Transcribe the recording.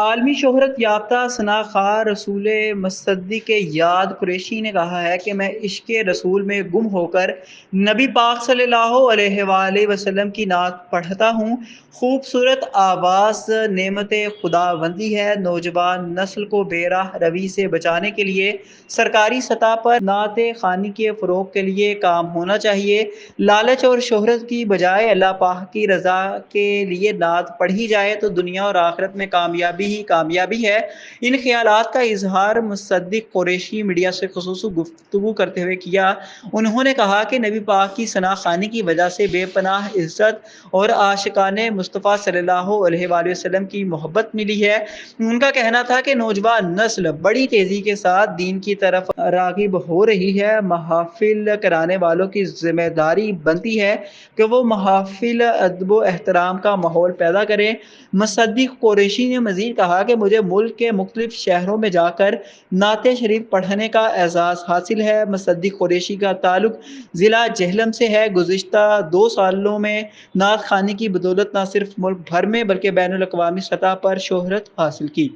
عالمی شہرت یافتہ ثناخوار رسول مصدق یاد قریشی نے کہا ہے کہ میں عشق رسول میں گم ہو کر نبی پاک صلی اللہ علیہ وآلہ وسلم کی نعت پڑھتا ہوں۔ خوبصورت آواز نعمت خداوندی ہے۔ نوجوان نسل کو بے راہ روی سے بچانے کے لیے سرکاری سطح پر نعت خوانی کے فروغ کے لیے کام ہونا چاہیے۔ لالچ اور شہرت کی بجائے اللہ پاک کی رضا کے لیے نعت پڑھی جائے تو دنیا اور آخرت میں کامیابی ہی کامیابی ہے۔ ان خیالات کا اظہار مصدق قریشی میڈیا سے خصوصی گفتگو کرتے ہوئے کیا۔ انہوں نے کہا کہ نبی پاک کی ثنا خوانی کی وجہ سے بے پناہ عزت اور عاشقان مصطفیٰ صلی اللہ علیہ وآلہ وسلم کی محبت ملی ہے۔ ان کا کہنا تھا کہ نوجوان نسل بڑی تیزی کے ساتھ دین کی طرف راغب ہو رہی ہے۔ محافل کرانے والوں کی ذمہ داری بنتی ہے کہ وہ محافل ادب و احترام کا ماحول پیدا کریں۔ مصدق قریشی نے مزید کہا کہ مجھے ملک کے مختلف شہروں میں جا کر نعت شریف پڑھنے کا اعزاز حاصل ہے۔ مصدق قریشی کا تعلق ضلع جہلم سے ہے۔ گزشتہ 2 سالوں میں نعت خوانی کی بدولت نہ صرف ملک بھر میں بلکہ بین الاقوامی سطح پر شہرت حاصل کی۔